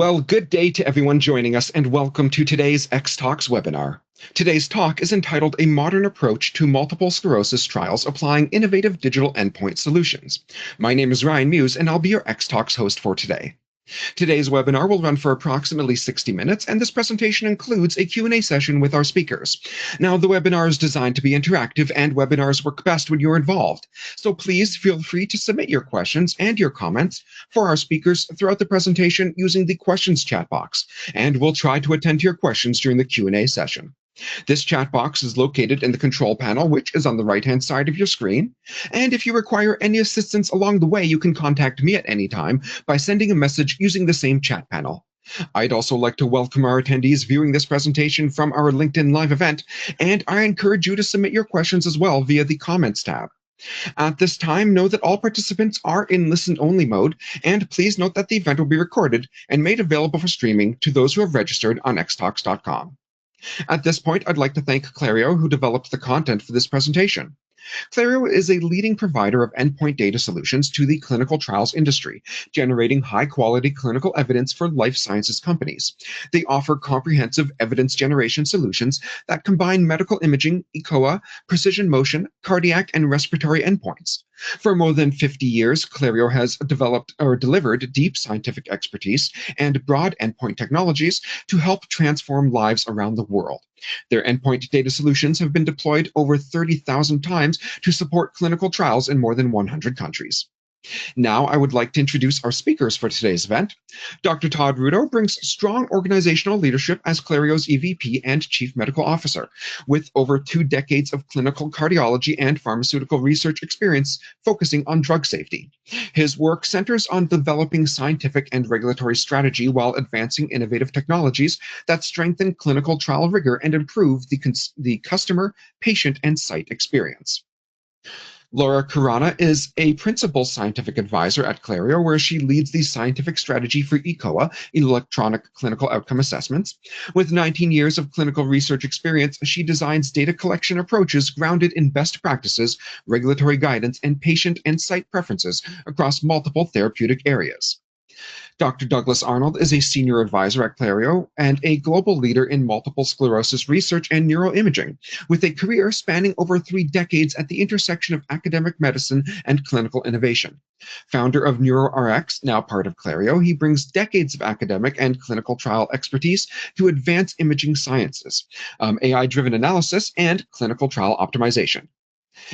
Well, good day to everyone joining us and welcome to today's X Talks webinar. Today's talk is entitled A Modern Approach to Multiple Sclerosis Trials Applying Innovative Digital Endpoint Solutions. My name is Ryan Muse and I'll be your X Talks host for today. Today's webinar will run for approximately 60 minutes, and this presentation includes a Q&A session with our speakers. Now, the webinar is designed to be interactive, and webinars work best when you're involved. So please feel free to submit your questions and your comments for our speakers throughout the presentation using the questions chat box, and we'll try to attend to your questions during the Q&A session. This chat box is located in the control panel, which is on the right-hand side of your screen. And if you require any assistance along the way, you can contact me at any time by sending a message using the same chat panel. I'd also like to welcome our attendees viewing this presentation from our LinkedIn Live event, and I encourage you to submit your questions as well via the comments tab. At this time, know that all participants are in listen-only mode, and please note that the event will be recorded and made available for streaming to those who have registered on xtalks.com. At this point, I'd like to thank Clario, who developed the content for this presentation. Clario is a leading provider of endpoint data solutions to the clinical trials industry, generating high-quality clinical evidence for life sciences companies. They offer comprehensive evidence generation solutions that combine medical imaging, eCOA, precision motion, cardiac, and respiratory endpoints. For more than 50 years, Clario has developed or delivered deep scientific expertise and broad endpoint technologies to help transform lives around the world. Their endpoint data solutions have been deployed over 30,000 times to support clinical trials in more than 100 countries. Now, I would like to introduce our speakers for today's event. Dr. Todd Rudo brings strong organizational leadership as Clario's EVP and Chief Medical Officer, with over 2 decades of clinical cardiology and pharmaceutical research experience focusing on drug safety. His work centers on developing scientific and regulatory strategy while advancing innovative technologies that strengthen clinical trial rigor and improve the customer, patient, and site experience. Laura Carana is a principal scientific advisor at Clario, where she leads the scientific strategy for eCOA, electronic clinical outcome assessments. With 19 years of clinical research experience, she designs data collection approaches grounded in best practices, regulatory guidance, and patient and site preferences across multiple therapeutic areas. Dr. Douglas Arnold is a senior advisor at Clario and a global leader in multiple sclerosis research and neuroimaging, with a career spanning over 3 decades at the intersection of academic medicine and clinical innovation. Founder of NeuroRx, now part of Clario, he brings decades of academic and clinical trial expertise to advance imaging sciences, AI-driven analysis, and clinical trial optimization.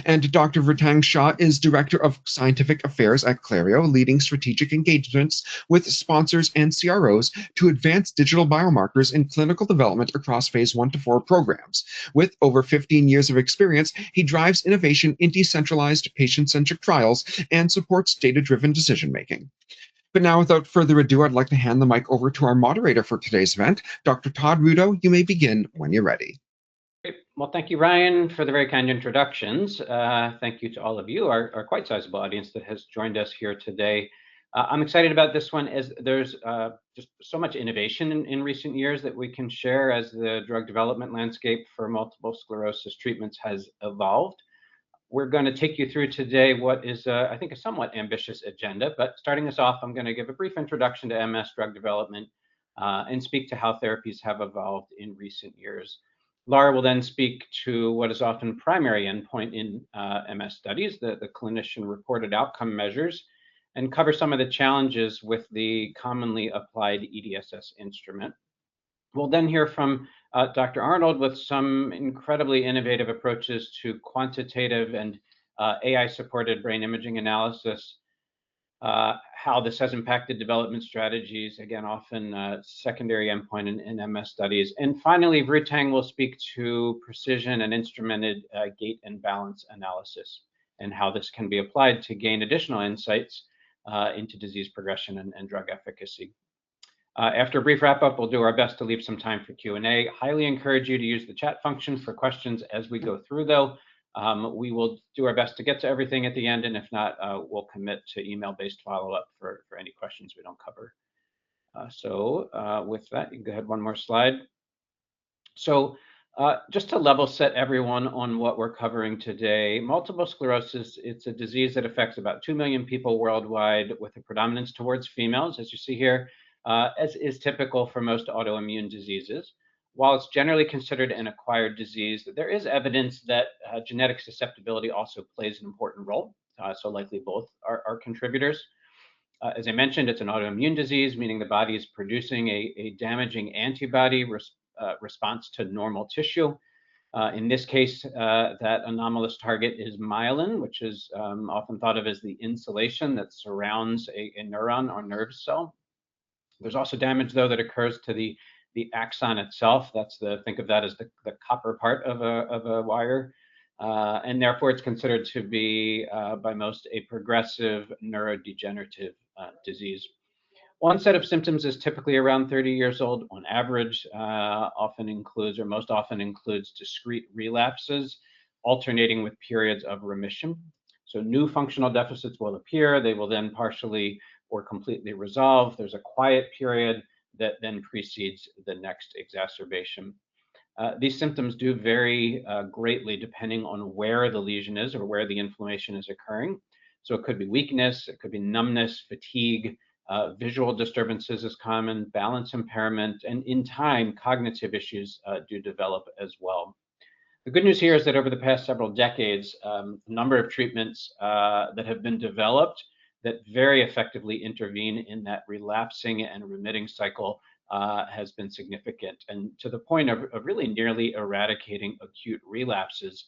And Dr. Vertang Shah is Director of Scientific Affairs at Clario, leading strategic engagements with sponsors and CROs to advance digital biomarkers in clinical development across phase 1 to 4 programs. With over 15 years of experience, he drives innovation in decentralized patient-centric trials and supports data-driven decision-making. But now, without further ado, I'd like to hand the mic over to our moderator for today's event, Dr. Todd Rudo. You may begin when you're ready. Well, thank you, Ryan, for the very kind introductions. Thank you to all of you, our quite sizable audience that has joined us here today. I'm excited about this one as there's just so much innovation in recent years that we can share as the drug development landscape for multiple sclerosis treatments has evolved. We're going to take you through today what is, I think, a somewhat ambitious agenda, but starting us off, I'm going to give a brief introduction to MS drug development and speak to how therapies have evolved in recent years. Laura will then speak to what is often primary endpoint in MS studies, the clinician-reported outcome measures, and cover some of the challenges with the commonly applied EDSS instrument. We'll then hear from Dr. Arnold with some incredibly innovative approaches to quantitative and AI-supported brain imaging analysis, how this has impacted development strategies, again, often secondary endpoint in MS studies. And finally, Vertang will speak to precision and instrumented gait and balance analysis and how this can be applied to gain additional insights into disease progression and drug efficacy. After a brief wrap-up, we'll do our best to leave some time for Q&A. Highly encourage you to use the chat function for questions as we go through, though. We will do our best to get to everything at the end, and if not, we'll commit to email-based follow-up for any questions we don't cover. With that, you can go ahead one more slide. So just to level set everyone on what we're covering today, multiple sclerosis, it's a disease that affects about 2 million people worldwide with a predominance towards females, as you see here. as is typical for most autoimmune diseases. While it's generally considered an acquired disease, there is evidence that genetic susceptibility also plays an important role. So likely both are contributors. As I mentioned, it's an autoimmune disease, meaning the body is producing a damaging antibody response to normal tissue. In this case, that anomalous target is myelin, which is often thought of as the insulation that surrounds a neuron or nerve cell. There's also damage, though, that occurs to the axon itself. Think of that as the copper part of a wire. And therefore, it's considered to be, by most, a progressive neurodegenerative disease. Onset of symptoms is typically around 30 years old on average, often includes, or most often includes, discrete relapses, alternating with periods of remission. So new functional deficits will appear. They will then partially or completely resolve. There's a quiet period that then precedes the next exacerbation. These symptoms do vary greatly depending on where the lesion is or where the inflammation is occurring. So it could be weakness, it could be numbness, fatigue, visual disturbances is common, balance impairment, and in time, cognitive issues do develop as well. The good news here is that over the past several decades, a number of treatments that have been developed that very effectively intervene in that relapsing and remitting cycle has been significant, and to the point of really nearly eradicating acute relapses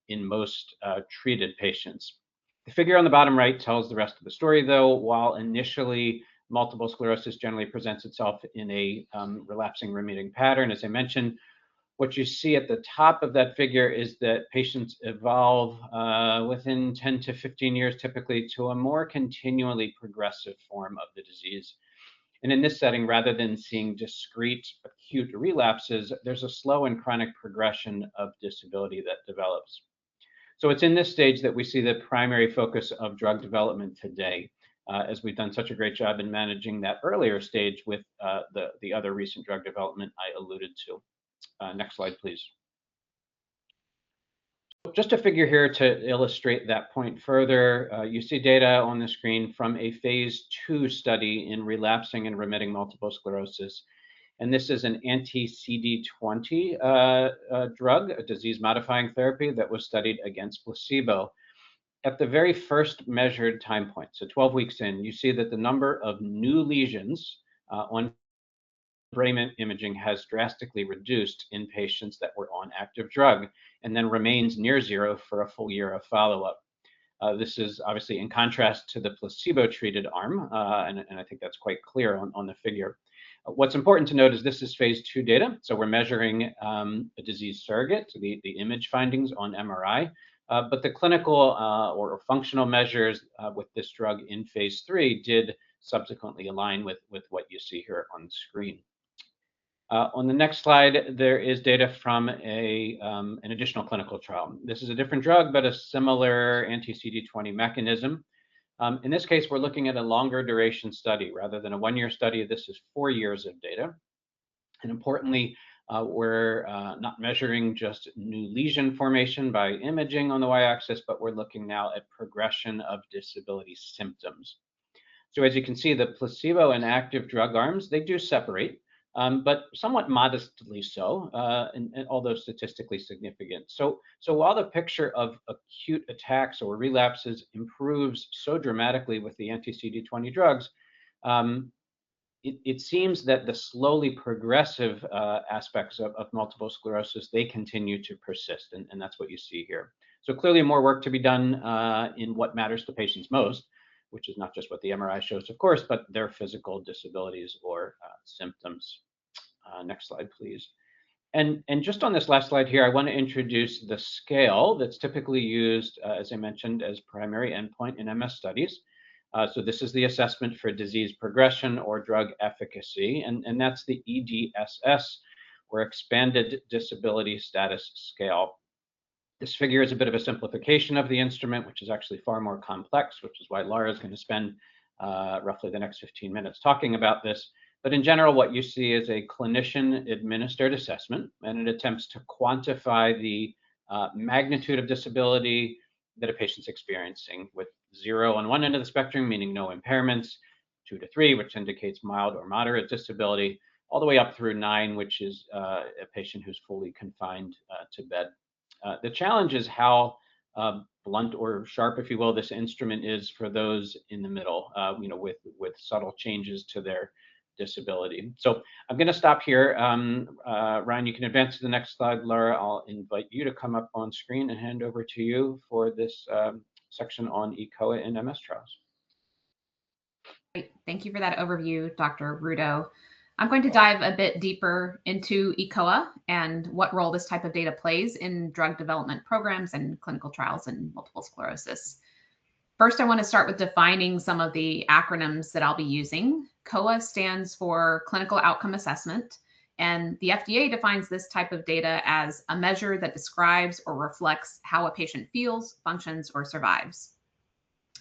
in most treated patients. The figure on the bottom right tells the rest of the story, though. While initially multiple sclerosis generally presents itself in a relapsing remitting pattern, as I mentioned, what you see at the top of that figure is that patients evolve within 10 to 15 years, typically, to a more continually progressive form of the disease. And in this setting, rather than seeing discrete acute relapses, there's a slow and chronic progression of disability that develops. So it's in this stage that we see the primary focus of drug development today, as we've done such a great job in managing that earlier stage with the other recent drug development I alluded to. Next slide, please. Just a figure here to illustrate that point further. You see data on the screen from a phase 2 study in relapsing and remitting multiple sclerosis. And this is an anti-CD20 drug, a disease-modifying therapy that was studied against placebo. At the very first measured time point, so 12 weeks in, you see that the number of new lesions on brain imaging has drastically reduced in patients that were on active drug, and then remains near zero for a full year of follow-up. This is obviously in contrast to the placebo-treated arm, and I think that's quite clear on the figure. What's important to note is this is phase 2 data, so we're measuring a disease surrogate, the image findings on MRI, but the clinical or functional measures with this drug in phase 3 did subsequently align with what you see here on the screen. On the next slide, there is data from an additional clinical trial. This is a different drug, but a similar anti-CD20 mechanism. In this case, we're looking at a longer duration study. Rather than a 1-year study, this is 4 years of data. And importantly, we're not measuring just new lesion formation by imaging on the y-axis, but we're looking now at progression of disability symptoms. So as you can see, the placebo and active drug arms, they do separate. But somewhat modestly so, and although statistically significant. So while the picture of acute attacks or relapses improves so dramatically with the anti-CD20 drugs, it seems that the slowly progressive aspects of multiple sclerosis, they continue to persist, and that's what you see here. So clearly more work to be done in what matters to patients most, which is not just what the MRI shows, of course, but their physical disabilities or symptoms. Next slide, please. And just on this last slide here, I want to introduce the scale that's typically used, as I mentioned, as primary endpoint in MS studies. So this is the assessment for disease progression or drug efficacy, and that's the EDSS, or Expanded Disability Status Scale. This figure is a bit of a simplification of the instrument, which is actually far more complex, which is why Laura is going to spend roughly the next 15 minutes talking about this. But in general, what you see is a clinician-administered assessment, and it attempts to quantify the magnitude of disability that a patient's experiencing, with 0 on one end of the spectrum, meaning no impairments, 2 to 3, which indicates mild or moderate disability, all the way up through 9, which is a patient who's fully confined to bed. The challenge is how blunt or sharp, if you will, this instrument is for those in the middle, with subtle changes to their disability. So I'm going to stop here. Ryan, you can advance to the next slide. Laura, I'll invite you to come up on screen and hand over to you for this section on eCOA and MS trials. Great. Thank you for that overview, Dr. Rudo. I'm going to dive a bit deeper into eCOA and what role this type of data plays in drug development programs and clinical trials in multiple sclerosis. First, I want to start with defining some of the acronyms that I'll be using. COA stands for Clinical Outcome Assessment, and the FDA defines this type of data as a measure that describes or reflects how a patient feels, functions, or survives.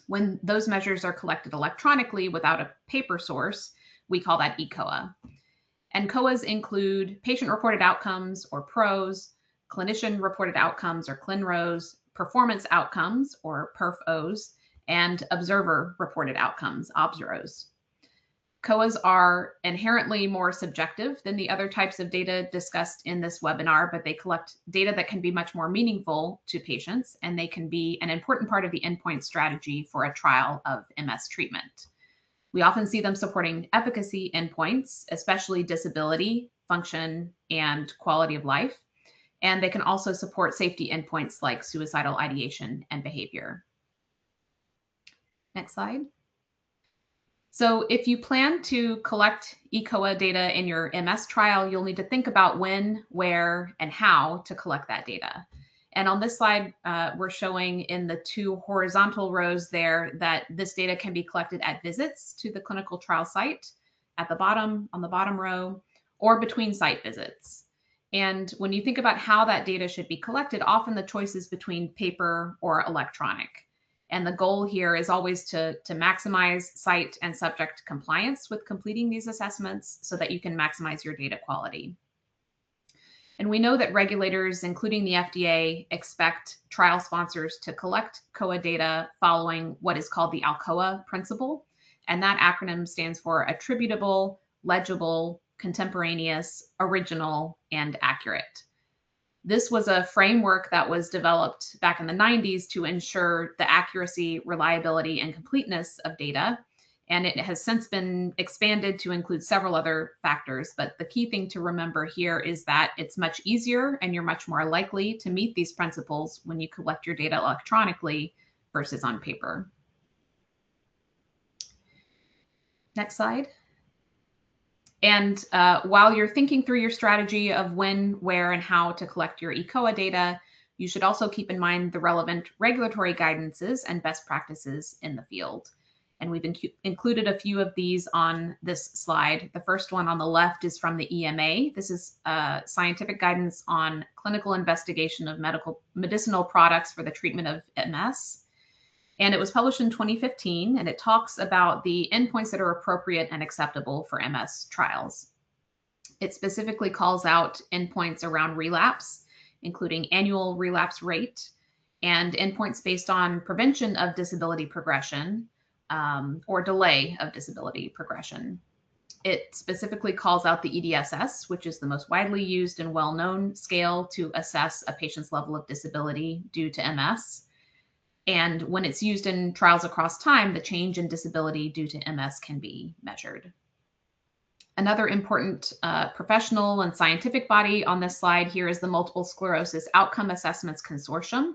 When those measures are collected electronically without a paper source, we call that eCOA. And COAs include patient-reported outcomes, or PROs, clinician-reported outcomes, or ClinROs, performance outcomes, or PERF-Os, and observer-reported outcomes, OBSROs. COAs are inherently more subjective than the other types of data discussed in this webinar, but they collect data that can be much more meaningful to patients, and they can be an important part of the endpoint strategy for a trial of MS treatment. We often see them supporting efficacy endpoints, especially disability, function, and quality of life. And they can also support safety endpoints like suicidal ideation and behavior. Next slide. So if you plan to collect eCOA data in your MS trial, you'll need to think about when, where, and how to collect that data. And on this slide, we're showing in the 2 horizontal rows there that this data can be collected at visits to the clinical trial site at the bottom, on the bottom row, or between site visits. And when you think about how that data should be collected, often the choice is between paper or electronic. And the goal here is always to maximize site and subject compliance with completing these assessments so that you can maximize your data quality. And we know that regulators, including the FDA, expect trial sponsors to collect COA data following what is called the ALCOA principle. And that acronym stands for attributable, legible, contemporaneous, original, and accurate. This was a framework that was developed back in the 90s to ensure the accuracy, reliability, and completeness of data. And it has since been expanded to include several other factors. But the key thing to remember here is that it's much easier and you're much more likely to meet these principles when you collect your data electronically versus on paper. Next slide. And while you're thinking through your strategy of when, where, and how to collect your eCOA data, you should also keep in mind the relevant regulatory guidances and best practices in the field. And we've included a few of these on this slide. The first one on the left is from the EMA. This is scientific guidance on clinical investigation of medicinal products for the treatment of MS. And it was published in 2015, and it talks about the endpoints that are appropriate and acceptable for MS trials. It specifically calls out endpoints around relapse, including annual relapse rate, and endpoints based on prevention of disability progression, or delay of disability progression. It specifically calls out the EDSS, which is the most widely used and well-known scale to assess a patient's level of disability due to MS. And when it's used in trials across time, the change in disability due to MS can be measured. Another important professional and scientific body on this slide here is the Multiple Sclerosis Outcome Assessments Consortium.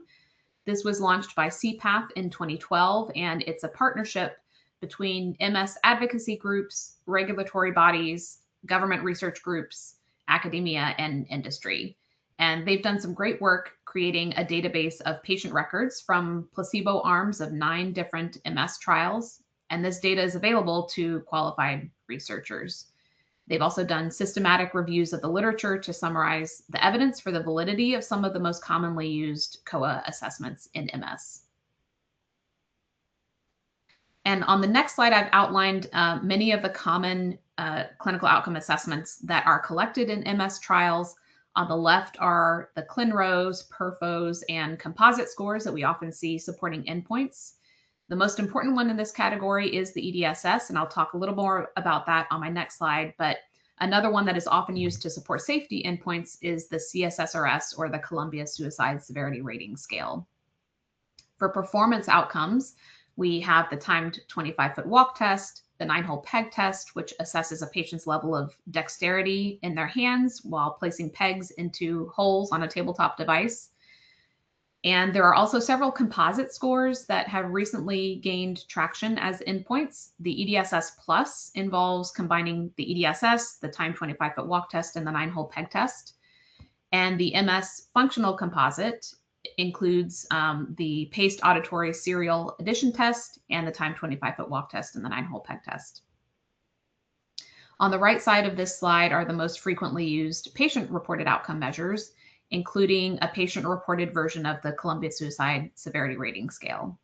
This was launched by CPATH in 2012, and it's a partnership between MS advocacy groups, regulatory bodies, government research groups, academia, and industry. And they've done some great work creating a database of patient records from placebo arms of 9 different MS trials. And this data is available to qualified researchers. They've also done systematic reviews of the literature to summarize the evidence for the validity of some of the most commonly used COA assessments in MS. And on the next slide, I've outlined many of the common clinical outcome assessments that are collected in MS trials. On the left are the ClinROs, PERF-Os, and composite scores that we often see supporting endpoints. The most important one in this category is the EDSS, and I'll talk a little more about that on my next slide. But another one that is often used to support safety endpoints is the CSSRS, or the Columbia Suicide Severity Rating Scale. For performance outcomes, we have the timed 25-foot walk test, the 9-hole peg test, which assesses a patient's level of dexterity in their hands while placing pegs into holes on a tabletop device. And there are also several composite scores that have recently gained traction as endpoints. The EDSS Plus involves combining the EDSS, the timed 25-foot walk test, and the 9-hole peg test. And the MS Functional Composite includes the paced auditory serial addition test and the timed 25-foot walk test and the 9-hole peg test. On the right side of this slide are the most frequently used patient-reported outcome measures, including a patient-reported version of the Columbia Suicide Severity Rating Scale.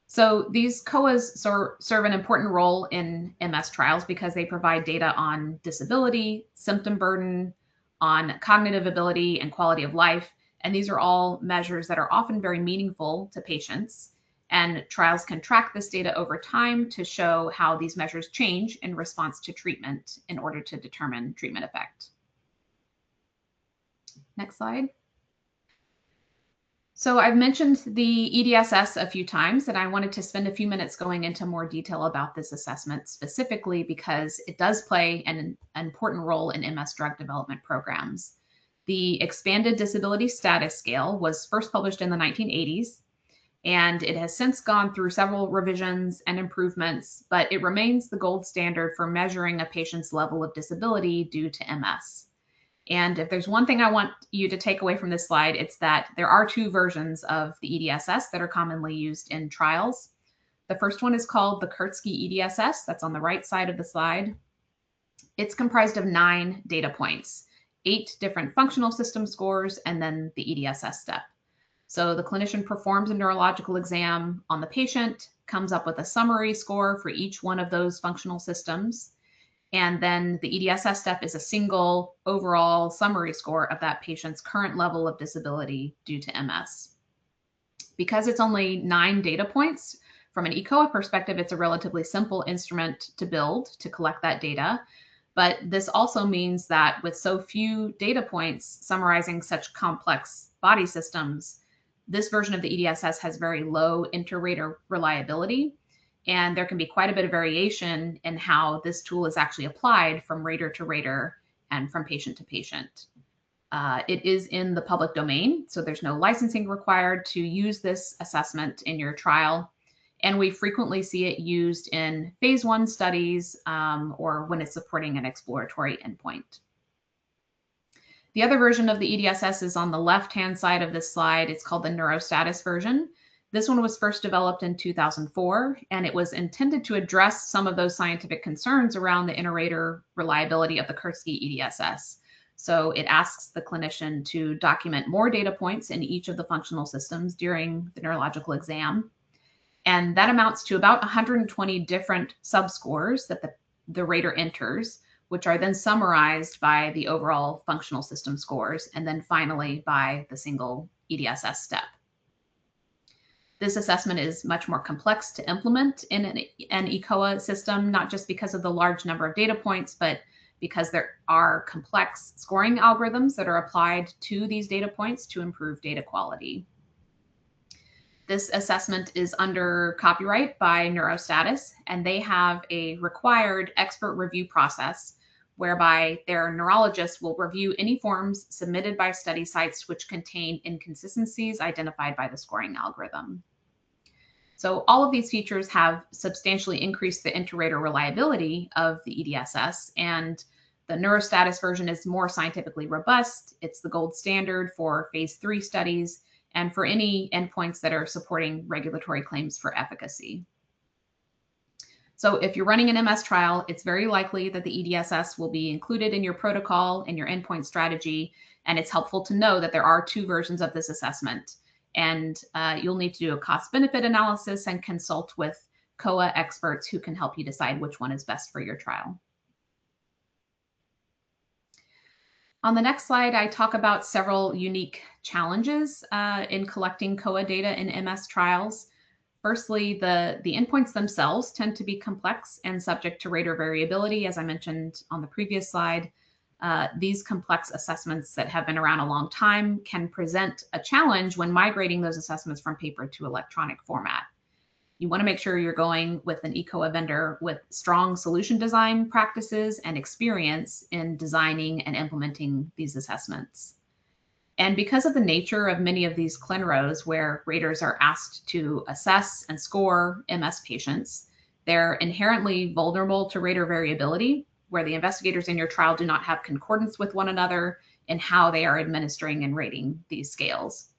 So these COAs serve an important role in MS trials because they provide data on disability, symptom burden, on cognitive ability and quality of life. And these are all measures that are often very meaningful to patients. And trials can track this data over time to show how these measures change in response to treatment in order to determine treatment effect. Next slide. So I've mentioned the EDSS a few times, and I wanted to spend a few minutes going into more detail about this assessment specifically because it does play an important role in MS drug development programs. The Expanded Disability Status Scale was first published in the 1980s, and it has since gone through several revisions and improvements, but it remains the gold standard for measuring a patient's level of disability due to MS. And if there's one thing I want you to take away from this slide, it's that there are two versions of the EDSS that are commonly used in trials. The first one is called the Kurtzky EDSS. That's on the right side of the slide. It's comprised of 9 data points, 8 different functional system scores, and then the EDSS step. So the clinician performs a neurological exam on the patient, comes up with a summary score for each one of those functional systems. And then the EDSS step is a single overall summary score of that patient's current level of disability due to MS. Because it's only 9 data points, from an ECOA perspective, it's a relatively simple instrument to build to collect that data. But this also means that with so few data points summarizing such complex body systems, this version of the EDSS has very low inter-rater reliability. And there can be quite a bit of variation in how this tool is actually applied from rater to rater and from patient to patient. It is in the public domain, so there's no licensing required to use this assessment in your trial. And we frequently see it used in phase 1 studies or when it's supporting an exploratory endpoint. The other version of the EDSS is on the left-hand side of this slide. It's called the Neurostatus version. This one was first developed in 2004, and it was intended to address some of those scientific concerns around the inter-rater reliability of the Kurtzky EDSS. So it asks the clinician to document more data points in each of the functional systems during the neurological exam. And that amounts to about 120 different subscores that the rater enters, which are then summarized by the overall functional system scores, and then finally by the single EDSS step. This assessment is much more complex to implement in an ECOA system, not just because of the large number of data points, but because there are complex scoring algorithms that are applied to these data points to improve data quality. This assessment is under copyright by Neurostatus, and they have a required expert review process whereby their neurologists will review any forms submitted by study sites which contain inconsistencies identified by the scoring algorithm. So all of these features have substantially increased the inter-rater reliability of the EDSS, and the Neurostatus version is more scientifically robust. It's the gold standard for phase 3 studies and for any endpoints that are supporting regulatory claims for efficacy. So if you're running an MS trial, it's very likely that the EDSS will be included in your protocol and your endpoint strategy, and it's helpful to know that there are 2 versions of this assessment. And you'll need to do a cost-benefit analysis and consult with COA experts who can help you decide which one is best for your trial. On the next slide, I talk about several unique challenges in collecting COA data in MS trials. Firstly, the endpoints themselves tend to be complex and subject to rater variability, as I mentioned on the previous slide. These complex assessments that have been around a long time can present a challenge when migrating those assessments from paper to electronic format. You want to make sure you're going with an eCOA vendor with strong solution design practices and experience in designing and implementing these assessments. And because of the nature of many of these ClinROs, where raters are asked to assess and score MS patients, they're inherently vulnerable to rater variability, where the investigators in your trial do not have concordance with one another in how they are administering and rating these scales.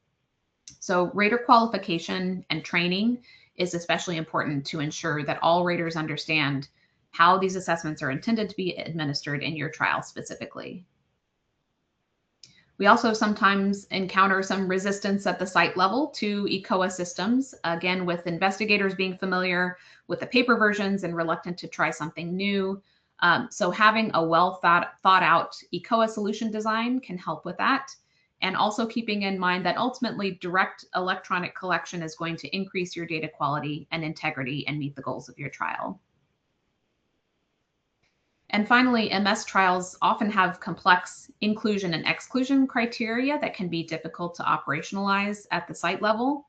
So rater qualification and training is especially important to ensure that all raters understand how these assessments are intended to be administered in your trial specifically. We also sometimes encounter some resistance at the site level to eCOA systems, again, with investigators being familiar with the paper versions and reluctant to try something new. So having a well thought out eCOA solution design can help with that. And also keeping in mind that ultimately direct electronic collection is going to increase your data quality and integrity and meet the goals of your trial. And finally, MS trials often have complex inclusion and exclusion criteria that can be difficult to operationalize at the site level.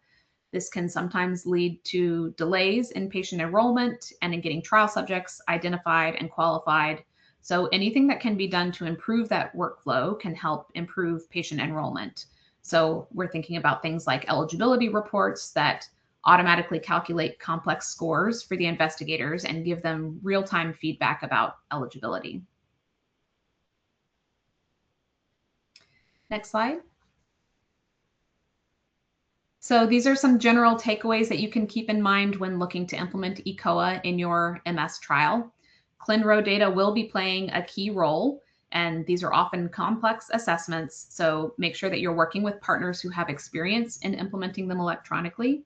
This can sometimes lead to delays in patient enrollment and in getting trial subjects identified and qualified. So anything that can be done to improve that workflow can help improve patient enrollment. So we're thinking about things like eligibility reports that automatically calculate complex scores for the investigators and give them real-time feedback about eligibility. Next slide. So these are some general takeaways that you can keep in mind when looking to implement eCOA in your MS trial. ClinRO data will be playing a key role, and these are often complex assessments, so make sure that you're working with partners who have experience in implementing them electronically.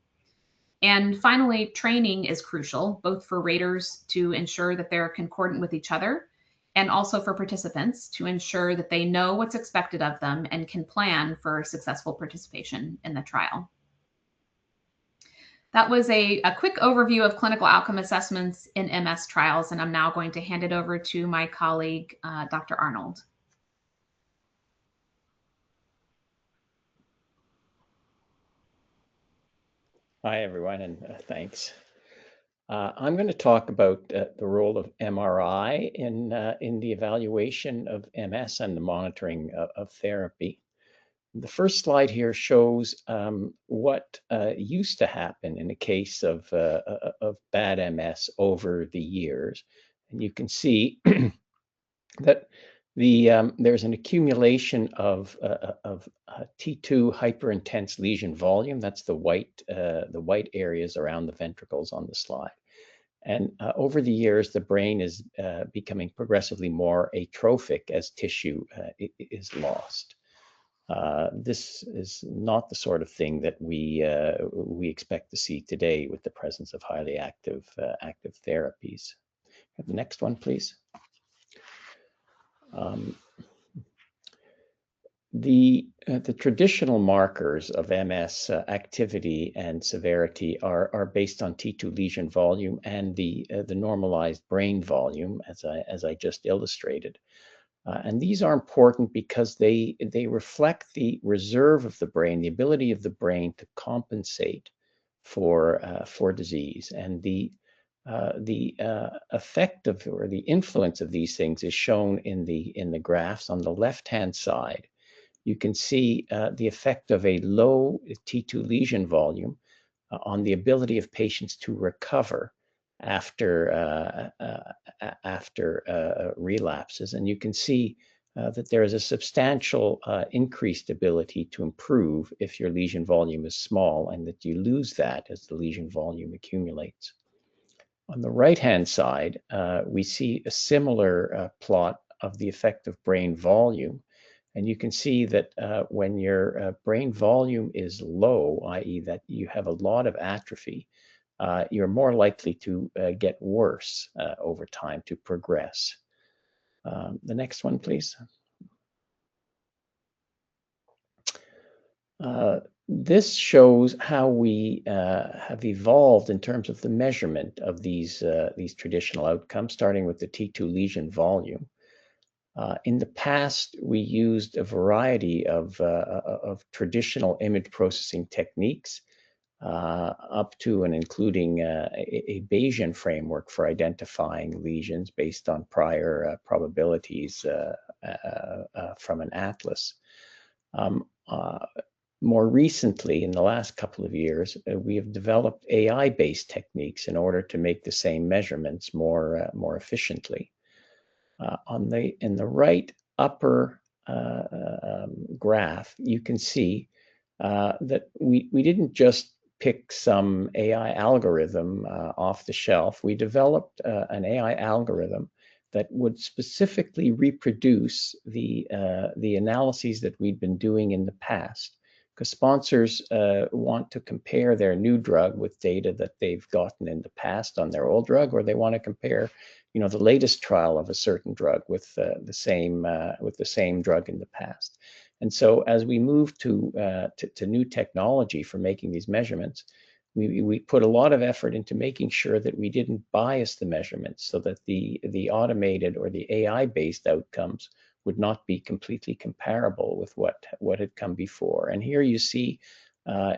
And finally, training is crucial, both for raters to ensure that they're concordant with each other, and also for participants to ensure that they know what's expected of them and can plan for successful participation in the trial. That was a quick overview of clinical outcome assessments in MS trials, and I'm now going to hand it over to my colleague, Dr. Arnold. Hi, everyone, and thanks. I'm going to talk about the role of MRI in the evaluation of MS and the monitoring of therapy. The first slide here shows what used to happen in the case of bad MS over the years. And you can see that there's an accumulation of T2 hyperintense lesion volume. That's the white areas around the ventricles on the slide. And over the years, the brain is becoming progressively more atrophic as tissue is lost. This is not the sort of thing that we expect to see today with the presence of highly active therapies. The next one, please. The traditional markers of MS activity and severity are based on T2 lesion volume and the normalized brain volume, as I just illustrated. And these are important because they reflect the reserve of the brain, the ability of the brain to compensate for disease, and the effect of, or the influence of these things is shown in the graphs on the left-hand side. You can see the effect of a low T2 lesion volume on the ability of patients to recover after relapses, and you can see that there is a substantial increased ability to improve if your lesion volume is small, and that you lose that as the lesion volume accumulates. On the right-hand side, we see a similar plot of the effect of brain volume. And you can see that when your brain volume is low, i.e. that you have a lot of atrophy, you're more likely to get worse over time, to progress. The next one, please. This shows how we have evolved in terms of the measurement of these traditional outcomes, starting with the T2 lesion volume. In the past, we used a variety of traditional image processing techniques, up to and including a Bayesian framework for identifying lesions based on prior probabilities from an atlas. More recently, in the last couple of years, we have developed AI-based techniques in order to make the same measurements more efficiently. In the right upper graph, you can see that we didn't just pick some AI algorithm off the shelf. We developed an AI algorithm that would specifically reproduce the analyses that we'd been doing in the past, because sponsors want to compare their new drug with data that they've gotten in the past on their old drug, or they want to compare, the latest trial of a certain drug with the same drug in the past. And so as we move to new technology for making these measurements, we put a lot of effort into making sure that we didn't bias the measurements, so that the automated or the AI-based outcomes would not be completely comparable with what had come before. And here you see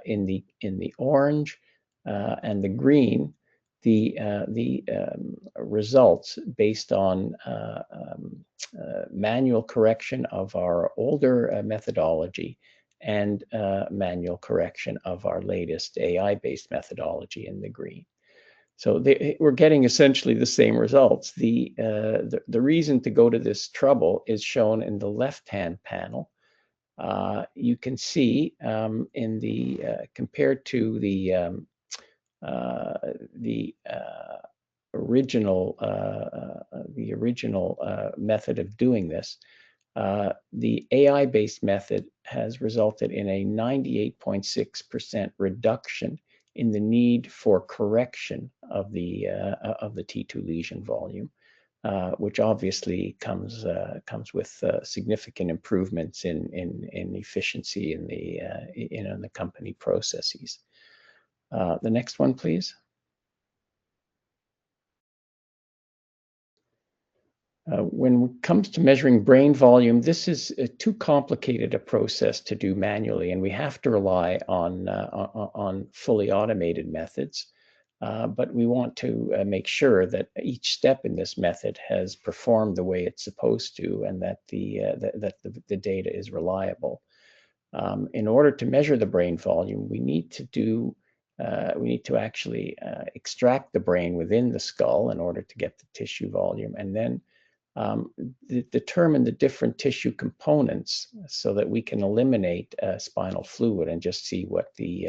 in the orange and the green the results based on manual correction of our older methodology and manual correction of our latest AI-based methodology in the green. So we're getting essentially the same results. The reason to go to this trouble is shown in the left-hand panel. You can see in the compared to the original method of doing this, the AI-based method has resulted in a 98.6% reduction in the need for correction of the T2 lesion volume, which obviously comes with significant improvements in efficiency in the company processes. The next one, please. When it comes to measuring brain volume, this is too complicated a process to do manually, and we have to rely on fully automated methods. But we want to make sure that each step in this method has performed the way it's supposed to, and that the data is reliable. In order to measure the brain volume, we need to actually extract the brain within the skull in order to get the tissue volume, and then determine the different tissue components so that we can eliminate spinal fluid and just see what the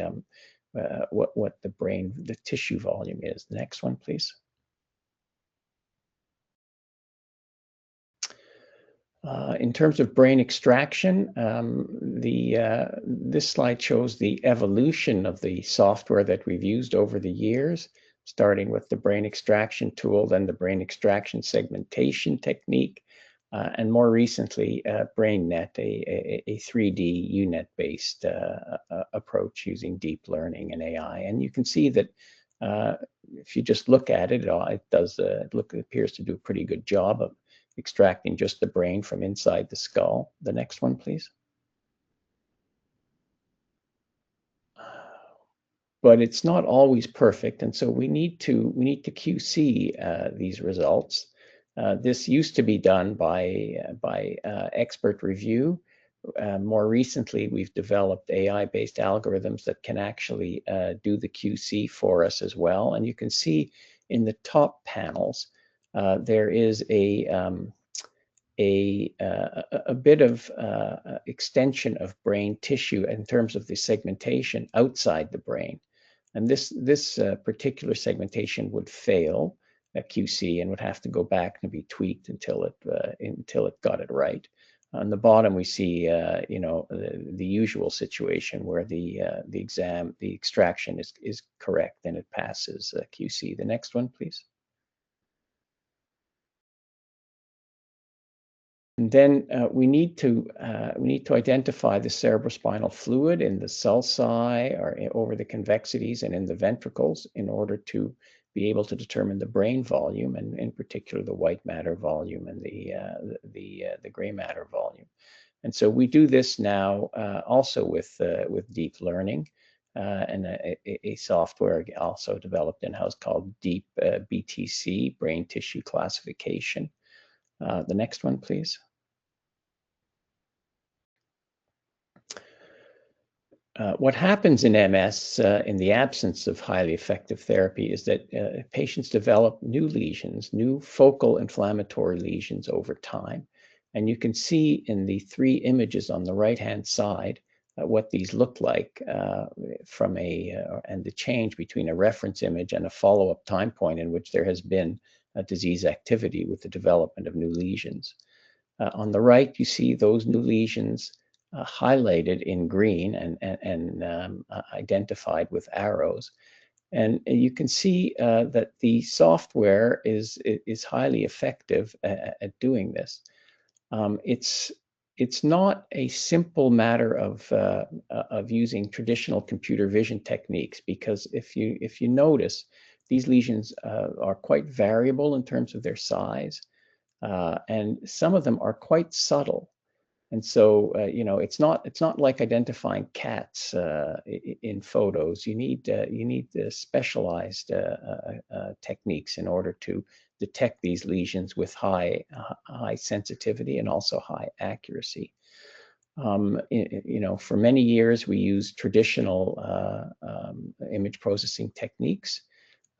tissue volume is. The next one, please. In terms of brain extraction, this slide shows the evolution of the software that we've used over the years, starting with the brain extraction tool, then the brain extraction segmentation technique, and more recently, BrainNet, a 3D UNet-based approach using deep learning and AI. And you can see that if you just look at it, it appears to do a pretty good job of extracting just the brain from inside the skull. The next one, please. But it's not always perfect, and so we need to QC these results. This used to be done by expert review. More recently, we've developed AI-based algorithms that can actually do the QC for us as well. And you can see in the top panels there is a bit of extension of brain tissue in terms of the segmentation outside the brain. And this particular segmentation would fail at QC and would have to go back and be tweaked until it got it right. On the bottom, we see the usual situation where the extraction is correct and it passes QC. The next one, please. And then we need to identify the cerebrospinal fluid in the sulci or over the convexities and in the ventricles in order to be able to determine the brain volume, and in particular the white matter volume and the gray matter volume. And so we do this now also with deep learning and a software also developed in-house called Deep BTC, Brain Tissue Classification. The next one, please. What happens in MS in the absence of highly effective therapy is that patients develop new lesions, new focal inflammatory lesions over time. And you can see in the 3 images on the right-hand side what these look like from and the change between a reference image and a follow-up time point in which there has been a disease activity with the development of new lesions. On the right, you see those new lesions highlighted in green and identified with arrows. And you can see that the software is highly effective at doing this. It's not a simple matter of using traditional computer vision techniques, because if you notice, these lesions are quite variable in terms of their size, and some of them are quite subtle. And so, it's not like identifying cats in photos. You need specialized techniques in order to detect these lesions with high sensitivity and also high accuracy. For many years we used traditional image processing techniques,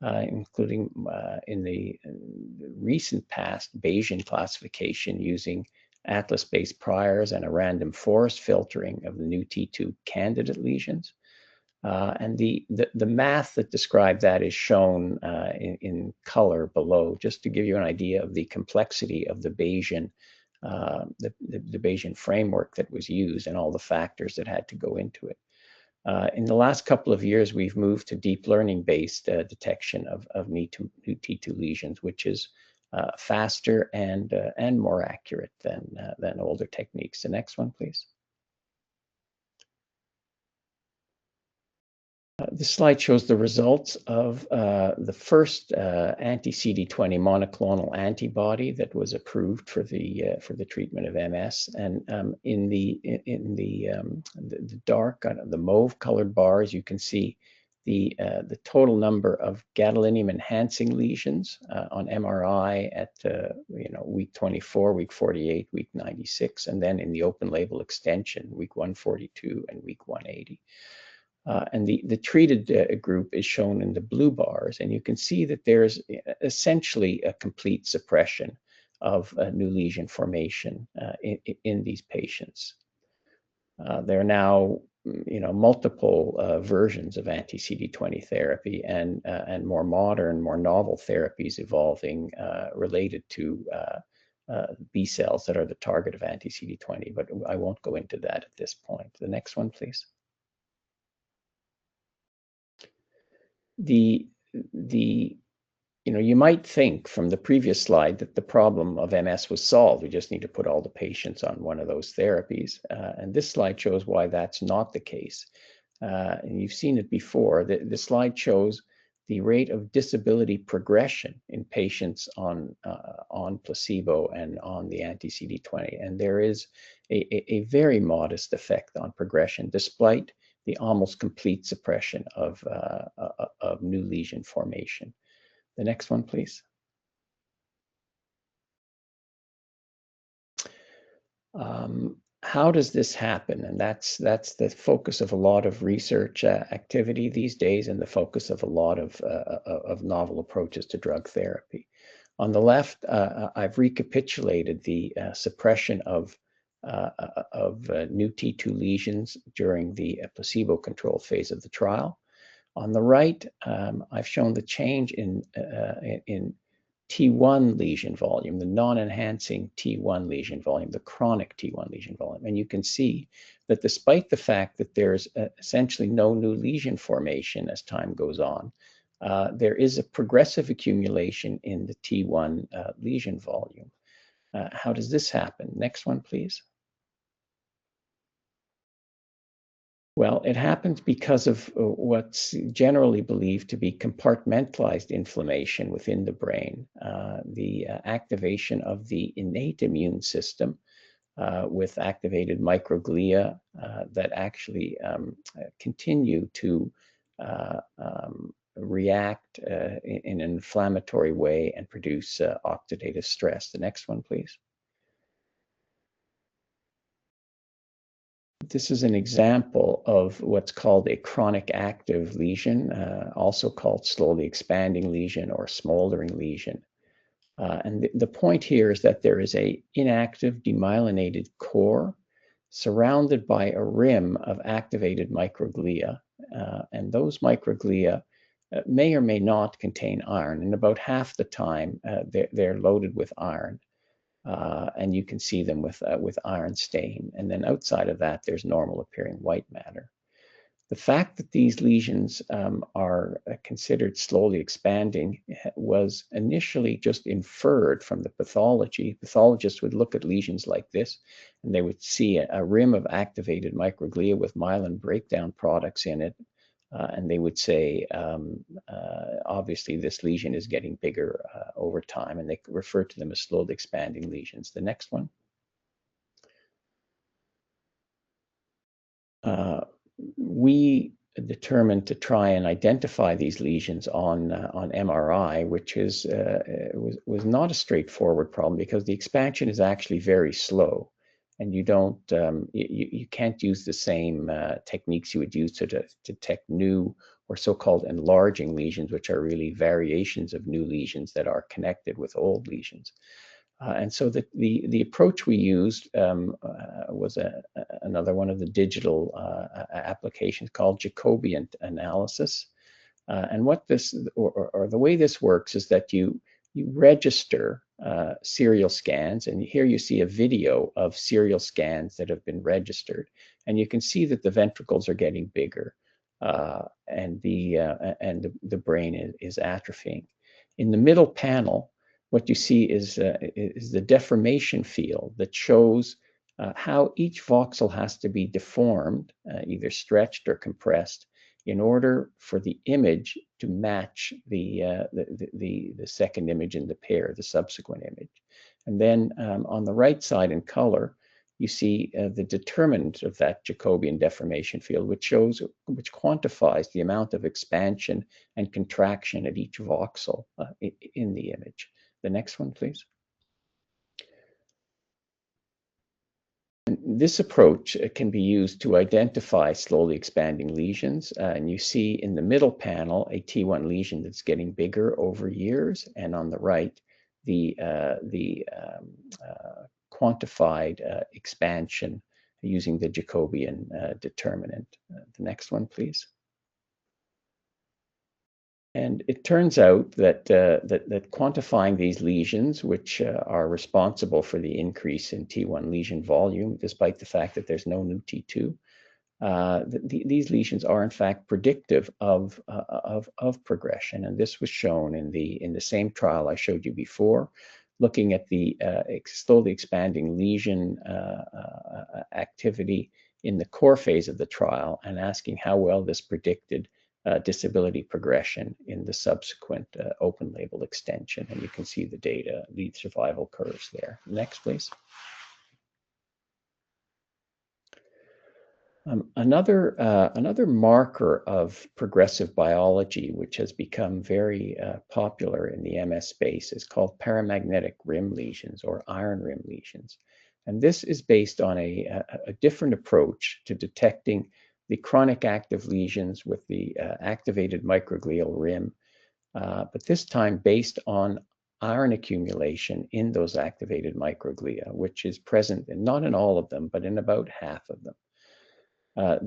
including in the recent past Bayesian classification using atlas-based priors and a random forest filtering of the new T2 candidate lesions. And the math that described that is shown in color below, just to give you an idea of the complexity of the Bayesian the Bayesian framework that was used and all the factors that had to go into it. In the last couple of years, we've moved to deep learning-based detection of new T2 lesions, which is faster and more accurate than older techniques. The next one, please. This slide shows the results of the first anti-CD20 monoclonal antibody that was approved for the treatment of MS. And in the dark, the mauve-colored bars, you can see the total number of gadolinium-enhancing lesions on MRI at week 24, week 48, week 96, and then in the open-label extension, week 142 and week 180. And the treated group is shown in the blue bars, and you can see that there's essentially a complete suppression of new lesion formation in these patients. There are now multiple versions of anti-CD20 therapy and more modern, more novel therapies evolving related to B cells that are the target of anti-CD20, but I won't go into that at this point. The next one, please. You might think from the previous slide that the problem of MS was solved. We just need to put all the patients on one of those therapies. And this slide shows why that's not the case. And you've seen it before. The slide shows the rate of disability progression in patients on placebo and on the anti-CD20. And there is a very modest effect on progression, despite the almost complete suppression of new lesion formation. The next one, please. How does this happen? And that's the focus of a lot of research activity these days, and the focus of a lot of novel approaches to drug therapy. On the left, I've recapitulated the suppression of new T2 lesions during the placebo-controlled phase of the trial. On the right, I've shown the change in T1 lesion volume, the non-enhancing T1 lesion volume, the chronic T1 lesion volume. And you can see that despite the fact that there's essentially no new lesion formation as time goes on, there is a progressive accumulation in the T1 lesion volume. How does this happen? Next one, please. Well, it happens because of what's generally believed to be compartmentalized inflammation within the brain, the activation of the innate immune system with activated microglia that actually continue to react in an inflammatory way and produce oxidative stress. The next one, please. This is an example of what's called a chronic active lesion, also called slowly expanding lesion or smoldering lesion. And the point here is that there is an inactive demyelinated core surrounded by a rim of activated microglia. And those microglia may or may not contain iron. And about half the time, they're loaded with iron. And you can see them with iron stain. And then outside of that, there's normal appearing white matter. The fact that these lesions are considered slowly expanding was initially just inferred from the pathology. Pathologists would look at lesions like this, and they would see a rim of activated microglia with myelin breakdown products in it. And they would say, obviously, this lesion is getting bigger over time, and they refer to them as slowly expanding lesions. The next one. We determined to try and identify these lesions on MRI, which is was not a straightforward problem because the expansion is actually very slow, and you can't use the same techniques you would use to detect new or so-called enlarging lesions, which are really variations of new lesions that are connected with old lesions. And so the approach we used was another one of the digital applications called Jacobian analysis. And what this, or the way this works is that you register serial scans, and here you see a video of serial scans that have been registered, and you can see that the ventricles are getting bigger, and the brain is atrophying. In the middle panel, what you see is the deformation field that shows how each voxel has to be deformed, either stretched or compressed, in order for the image to match the second image in the pair, the subsequent image. And then on the right side in color, you see the determinant of that Jacobian deformation field, which quantifies the amount of expansion and contraction at each voxel in the image. The next one, please. And this approach can be used to identify slowly expanding lesions. And you see in the middle panel a T1 lesion that's getting bigger over years, and on the right, the quantified expansion using the Jacobian determinant. The next one, please. And it turns out that that quantifying these lesions, which are responsible for the increase in T1 lesion volume, despite the fact that there's no new T2, these lesions are in fact predictive of progression. And this was shown in the same trial I showed you before, looking at the slowly expanding lesion activity in the core phase of the trial and asking how well this predicted disability progression in the subsequent open label extension. And you can see the data, the survival curves there. Next, please. Another marker of progressive biology, which has become very popular in the MS space, is called paramagnetic rim lesions or iron rim lesions. And this is based on a different approach to detecting the chronic active lesions with the activated microglial rim, but this time based on iron accumulation in those activated microglia, which is present not in all of them, but in about half of them.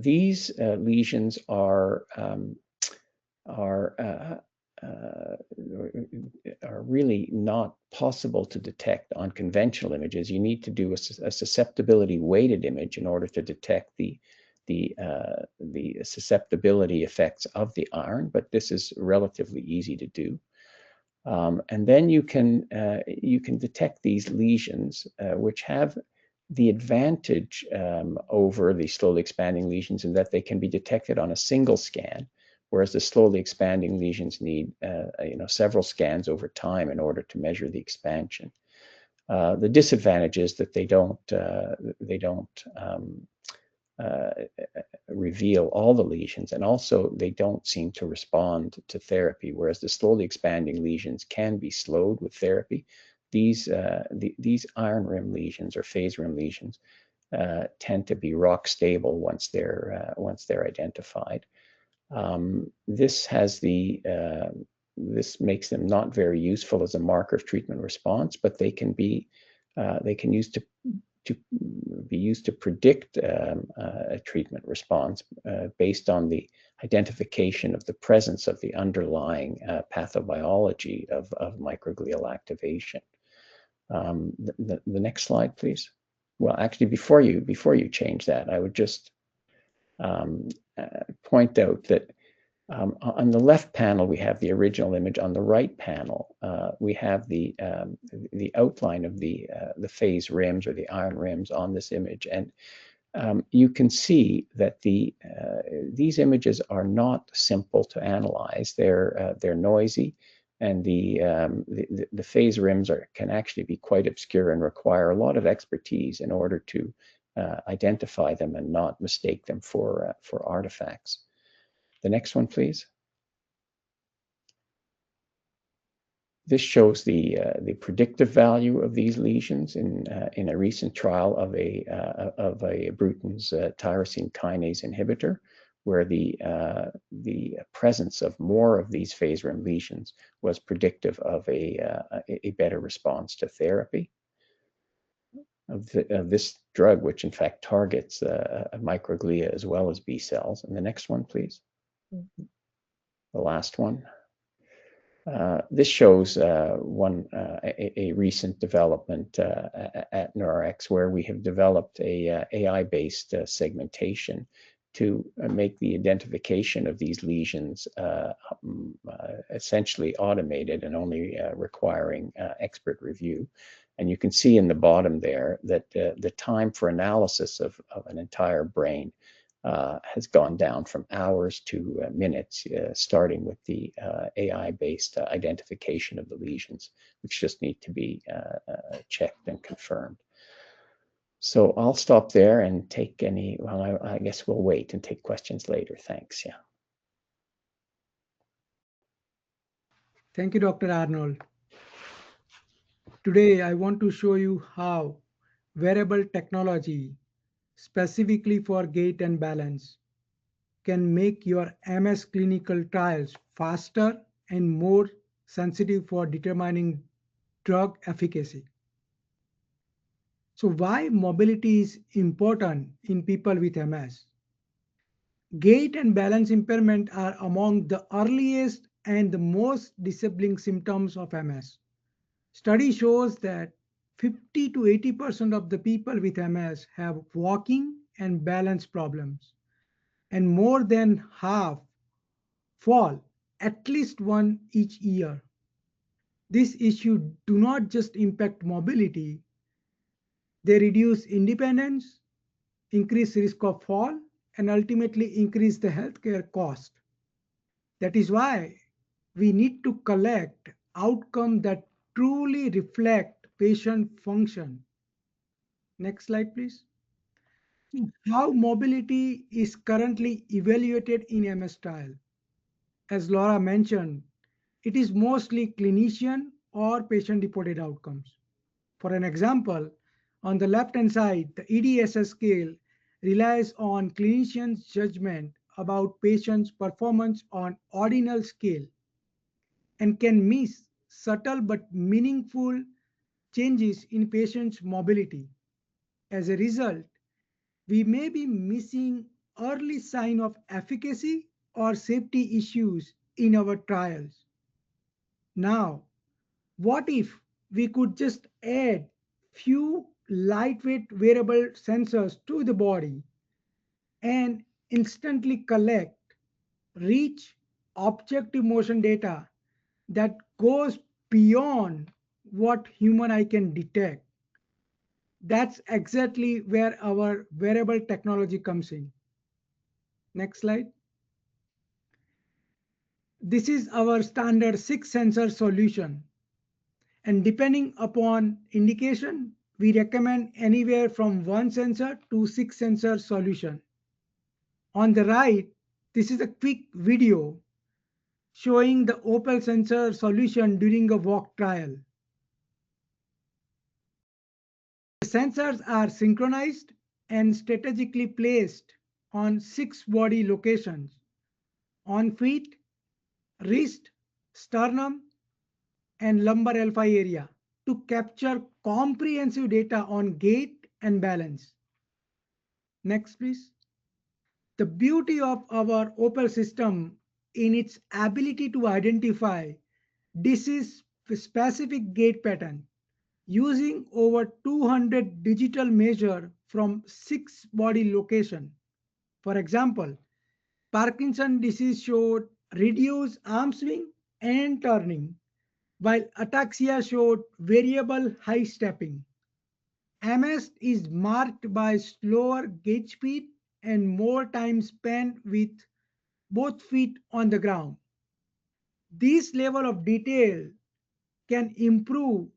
These lesions are really not possible to detect on conventional images. You need to do a susceptibility weighted image in order to detect the susceptibility effects of the iron, but this is relatively easy to do. And then you can detect these lesions, which have the advantage over the slowly expanding lesions in that they can be detected on a single scan, whereas the slowly expanding lesions need several scans over time in order to measure the expansion. The disadvantage is that they don't reveal all the lesions, and also they don't seem to respond to therapy, whereas the slowly expanding lesions can be slowed with therapy. These iron rim lesions or phase rim lesions tend to be rock stable once they're identified. This makes them not very useful as a marker of treatment response, but they can be used to predict a treatment response based on the identification of the presence of the underlying pathobiology of microglial activation. The next slide, please. Well, actually, before you change that, I would just point out that on the left panel, we have the original image. On the right panel, we have the outline of the phase rims or the iron rims on this image. And you can see that these images are not simple to analyze. They're noisy, and the phase rims can actually be quite obscure and require a lot of expertise in order to identify them and not mistake them for artifacts. The next one, please. This shows the predictive value of these lesions in a recent trial of a Bruton's tyrosine kinase inhibitor, where the presence of more of these phase rim lesions was predictive of a better response to therapy of this drug, which in fact targets microglia as well as B cells. And the next one, please. The last one. This shows a recent development at NeurX, where we have developed a AI-based segmentation to make the identification of these lesions essentially automated and only requiring expert review. And you can see in the bottom there that the time for analysis of an entire brain has gone down from hours to minutes, starting with the AI-based identification of the lesions, which just need to be checked and confirmed. So I'll stop there and take any, well, I guess we'll wait and take questions later. Thanks, yeah. Thank you, Dr. Arnold. Today, I want to show you how wearable technology, specifically for gait and balance, can make your MS clinical trials faster and more sensitive for determining drug efficacy. So why mobility is important in people with MS? Gait and balance impairment are among the earliest and the most disabling symptoms of MS. Study shows that 50 to 80% of the people with MS have walking and balance problems, and more than half fall at least one each year. This issue do not just impact mobility, they reduce independence, increase risk of fall, and ultimately increase the healthcare cost. That is why we need to collect outcomes that truly reflect patient function. Next slide, please. How mobility is currently evaluated in MS trial. As Laura mentioned, it is mostly clinician or patient-reported outcomes. For an example, on the left-hand side, the EDSS scale relies on clinicians' judgment about patients' performance on ordinal scale and can miss subtle but meaningful changes in patients' mobility. As a result, we may be missing early sign of efficacy or safety issues in our trials. Now, what if we could just add few lightweight wearable sensors to the body and instantly collect rich objective motion data that goes beyond what human eye can detect. That's exactly where our wearable technology comes in. Next slide. This is our standard 6-sensor solution. And depending upon indication, we recommend anywhere from 1 sensor to 6 sensor solution. On the right, this is a quick video showing the Opal sensor solution during a walk trial. The sensors are synchronized and strategically placed on 6 body locations: on feet, wrist, sternum, and lumbar L5 area to capture comprehensive data on gait and balance. Next, please. The beauty of our Opal system in its ability to identify disease specific gait pattern using over 200 digital measure from 6 body location. For example, Parkinson disease showed reduced arm swing and turning, while ataxia showed variable high stepping. MS is marked by slower gait speed and more time spent with both feet on the ground. This level of detail can improve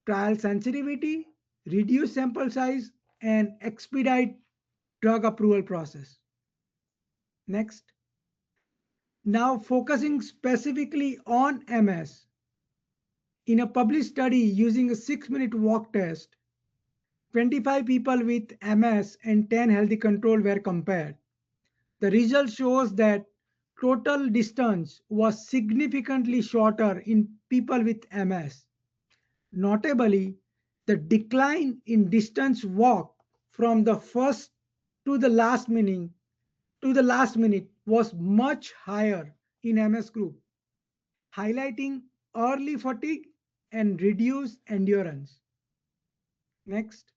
trial sensitivity, reduce sample size, and expedite drug approval process. Next. Now focusing specifically on MS. In a published study using a 6-minute walk test, 25 people with MS and 10 healthy control were compared. The result shows that total distance was significantly shorter in people with MS. Notably, the decline in distance walk from the first to the last minute was much higher in MS group, highlighting early fatigue and reduced endurance. Next.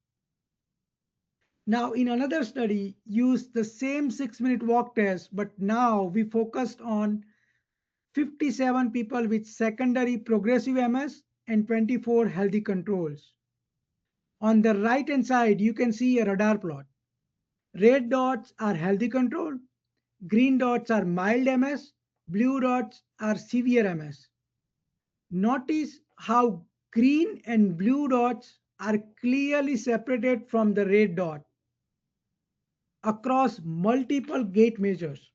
Now, in another study, used the same 6-minute walk test, but now we focused on 57 people with secondary progressive MS and 24 healthy controls. On the right hand side, you can see a radar plot. Red dots are healthy control, green dots are mild MS, blue dots are severe MS. Notice how green and blue dots are clearly separated from the red dot across multiple gait measures.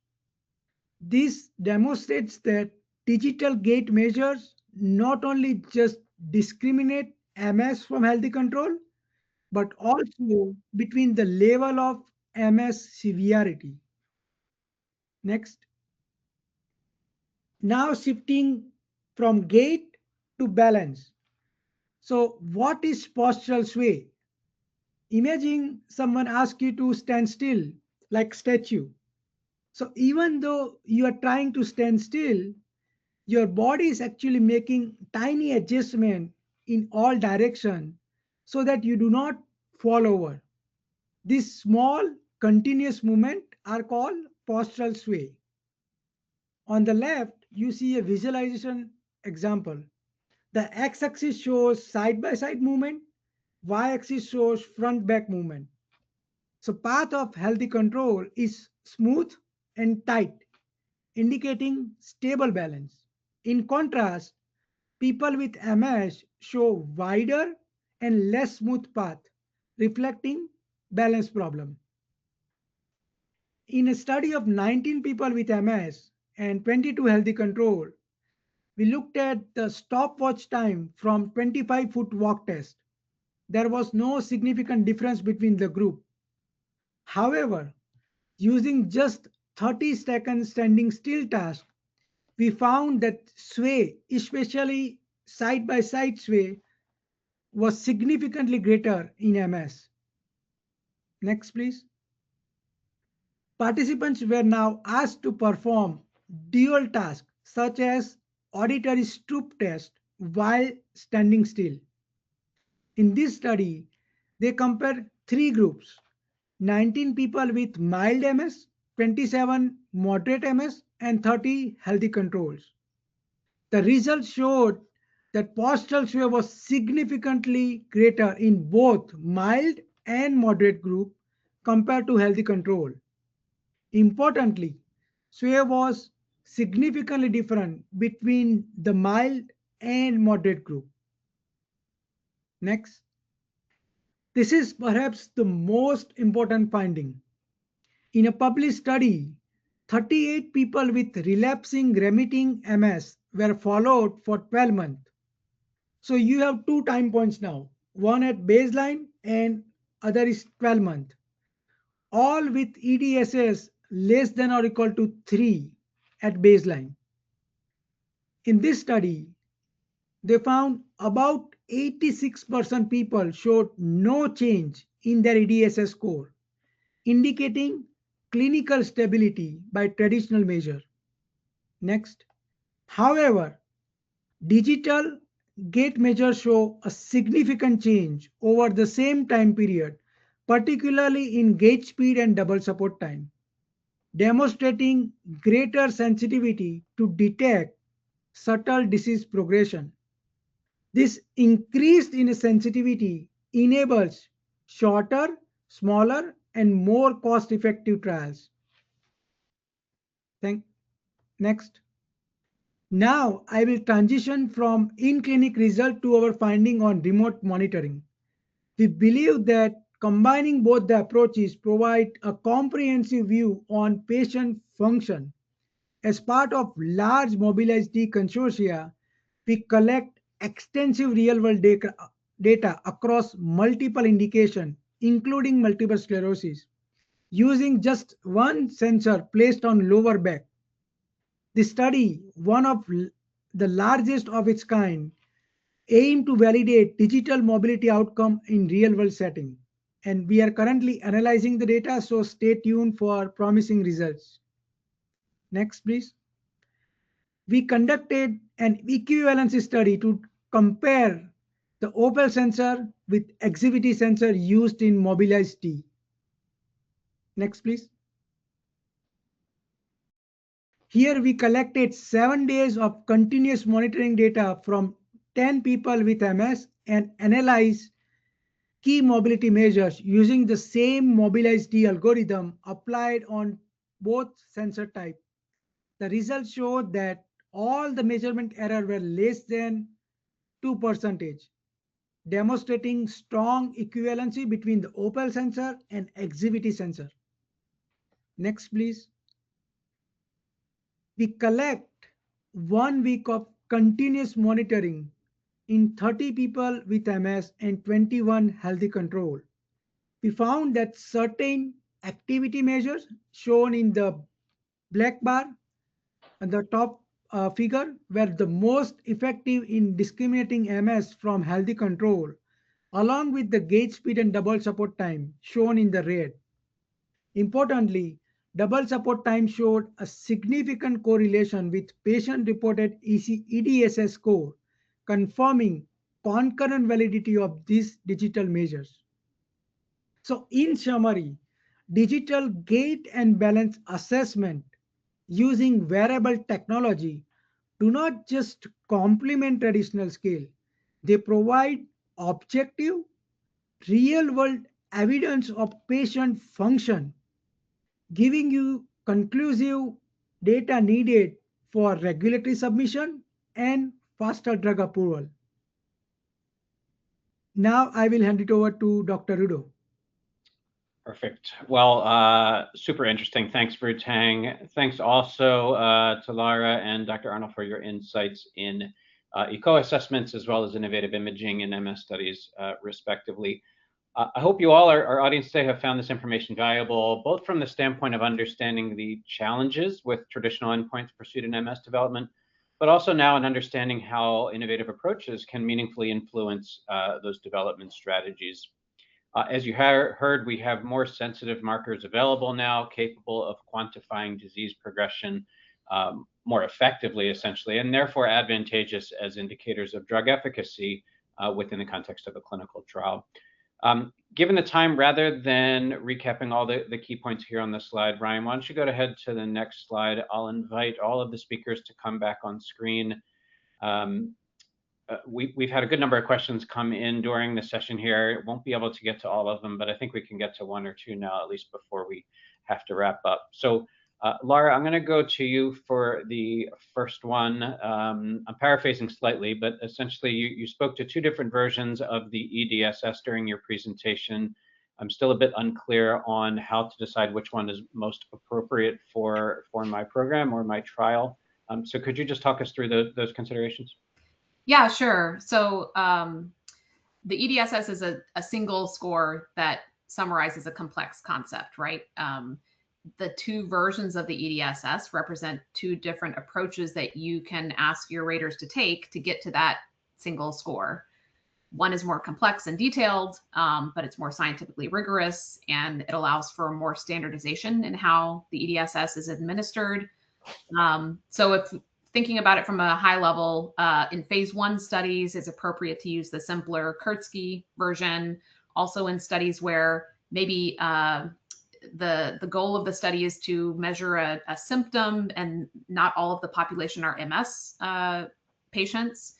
This demonstrates that digital gait measures not only just discriminate MS from healthy control, but also between the level of MS severity. Next. Now shifting from gait to balance. So what is postural sway? Imagine someone asks you to stand still like statue. So even though you are trying to stand still, your body is actually making tiny adjustment in all direction so that you do not fall over. These small continuous movement are called postural sway. On the left, you see a visualization example. The x-axis shows side-by-side movement, y-axis shows front-back movement. So path of healthy control is smooth and tight, indicating stable balance. In contrast, people with MS show wider and less smooth path, reflecting balance problem. In a study of 19 people with MS and 22 healthy control, we looked at the stopwatch time from 25-foot walk test. There was no significant difference between the group. However, using just 30 seconds standing still task, we found that sway, especially side-by-side sway, was significantly greater in MS. Next, please. Participants were now asked to perform dual tasks such as auditory stoop test while standing still. In this study, they compared 3 groups: 19 people with mild MS, 27 moderate MS, and 30 healthy controls. The results showed that postural sway was significantly greater in both mild and moderate group compared to healthy control. Importantly, sway was significantly different between the mild and moderate group. Next. This is perhaps the most important finding. In a published study, 38 people with relapsing remitting MS were followed for 12 months. So you have two time points now, one at baseline and other is 12 months, all with EDSS less than or equal to 3 at baseline. In this study, they found about 86% people showed no change in their EDSS score, indicating clinical stability by traditional measure. Next. However, digital gait measures show a significant change over the same time period, particularly in gait speed and double support time, demonstrating greater sensitivity to detect subtle disease progression. This increased in sensitivity enables shorter, smaller, and more cost-effective trials. Next. Now I will transition from in-clinic result to our finding on remote monitoring. We believe that combining both the approaches provide a comprehensive view on patient function. As part of large mobilized consortia, we collect extensive real-world data across multiple indications, including multiple sclerosis, using just one sensor placed on lower back. The study, one of the largest of its kind, aimed to validate digital mobility outcome in real-world setting. And we are currently analyzing the data, so stay tuned for promising results. Next, please. We conducted an equivalency study to compare the Opal sensor with Exhibit sensor used in mobilized T. Next, please. Here we collected 7 days of continuous monitoring data from 10 people with MS and analyzed key mobility measures using the same mobilized T algorithm applied on both sensor types. The results showed that all the measurement error were less than 2%, demonstrating strong equivalency between the Opal sensor and Exhibit sensor. Next, please. We collect 1 week of continuous monitoring in 30 people with MS and 21 healthy control. We found that certain activity measures shown in the black bar and the top figure were the most effective in discriminating MS from healthy control, along with the gait speed and double support time shown in the red. Importantly, double support time showed a significant correlation with patient-reported EDSS score, confirming concurrent validity of these digital measures. So in summary, digital gait and balance assessment using wearable technology do not just complement traditional scale, they provide objective, real-world evidence of patient function, giving you conclusive data needed for regulatory submission and faster drug approval. Now I will hand it over to Dr. Rudo. Perfect. Well, super interesting. Thanks, Tang. Thanks also to Lara and Dr. Arnold for your insights in eco assessments as well as innovative imaging and MS studies, respectively. I hope you all, our audience today, have found this information valuable, both from the standpoint of understanding the challenges with traditional endpoints pursued in MS development, but also now in understanding how innovative approaches can meaningfully influence those development strategies. As you heard, we have more sensitive markers available now, capable of quantifying disease progression more effectively, essentially, and therefore advantageous as indicators of drug efficacy within the context of a clinical trial. Given the time, rather than recapping all the key points here on the slide, Ryan, why don't you go ahead to the next slide? I'll invite all of the speakers to come back on screen. we've had a good number of questions come in during the session here. Won't be able to get to all of them, but I think we can get to one or two now, at least before we have to wrap up. So Laura, I'm going to go to you for the first one. I'm paraphrasing slightly, but essentially you spoke to two different versions of the EDSS during your presentation. I'm still a bit unclear on how to decide which one is most appropriate for my program or my trial. So could you just talk us through those considerations? Yeah, sure. So the EDSS is a single score that summarizes a complex concept, right? The two versions of the EDSS represent two different approaches that you can ask your raters to take to get to that single score. One is more complex and detailed, but it's more scientifically rigorous, and it allows for more standardization in how the EDSS is administered. So if thinking about it from a high level, in phase 1 studies, it's appropriate to use the simpler Kurtzky version. Also in studies where maybe the goal of the study is to measure a symptom and not all of the population are MS patients.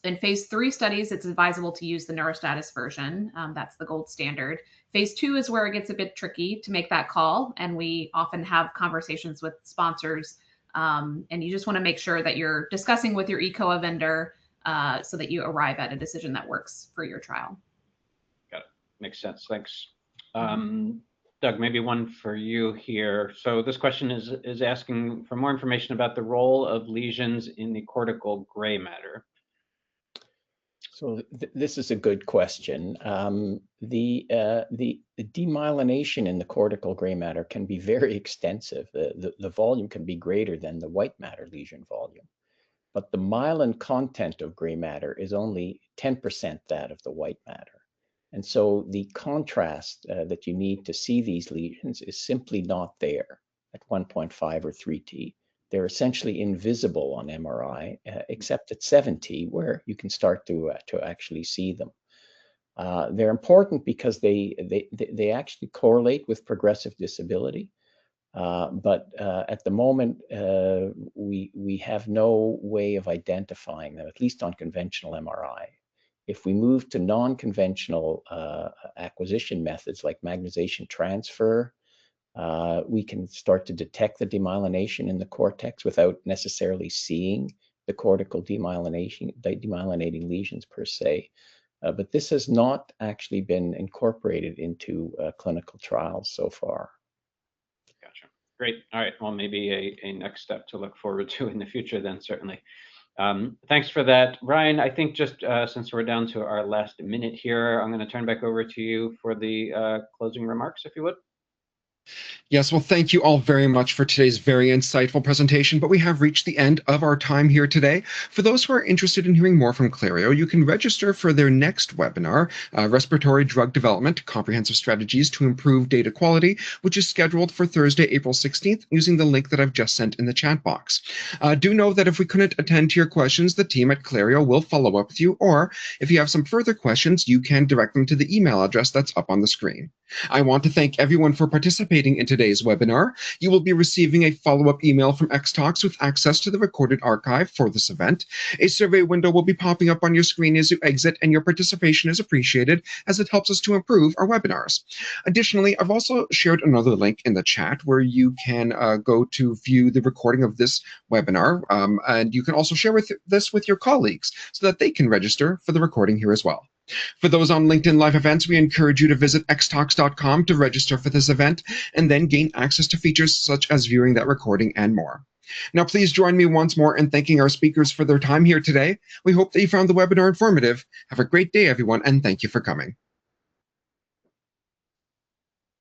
In phase 3 studies, it's advisable to use the neurostatus version. That's the gold standard. Phase 2 is where it gets a bit tricky to make that call, and we often have conversations with sponsors, and you just want to make sure that you're discussing with your eCOA vendor so that you arrive at a decision that works for your trial. Got it. Makes sense. Thanks. Doug, maybe one for you here. So this question is asking for more information about the role of lesions in the cortical gray matter. So this is a good question. The demyelination in the cortical gray matter can be very extensive. The volume can be greater than the white matter lesion volume. But the myelin content of gray matter is only 10% that of the white matter. And so the contrast that you need to see these lesions is simply not there at 1.5 or 3T. They're essentially invisible on MRI, except at 7T, where you can start to actually see them. They're important because they actually correlate with progressive disability. But at the moment, we have no way of identifying them, at least on conventional MRI. If we move to non-conventional acquisition methods like magnetization transfer, we can start to detect the demyelination in the cortex without necessarily seeing the cortical demyelinating lesions per se. But this has not actually been incorporated into clinical trials so far. Gotcha. Great. All right. Well, maybe a next step to look forward to in the future then, certainly. Thanks for that. Ryan, I think just since we're down to our last minute here, I'm going to turn back over to you for the closing remarks, if you would. Yes, well, thank you all very much for today's very insightful presentation, but we have reached the end of our time here today. For those who are interested in hearing more from Clario, you can register for their next webinar, Respiratory Drug Development, Comprehensive Strategies to Improve Data Quality, which is scheduled for Thursday, April 16th, using the link that I've just sent in the chat box. Do know that if we couldn't attend to your questions, the team at Clario will follow up with you, or if you have some further questions, you can direct them to the email address that's up on the screen. I want to thank everyone for participating in today's webinar. You will be receiving a follow-up email from XTalks with access to the recorded archive for this event. A survey window will be popping up on your screen as you exit, and your participation is appreciated as it helps us to improve our webinars. Additionally, I've also shared another link in the chat where you can go to view the recording of this webinar, and you can also share this with your colleagues so that they can register for the recording here as well. For those on LinkedIn Live events, we encourage you to visit xtalks.com to register for this event and then gain access to features such as viewing that recording and more. Now, please join me once more in thanking our speakers for their time here today. We hope that you found the webinar informative. Have a great day, everyone, and thank you for coming.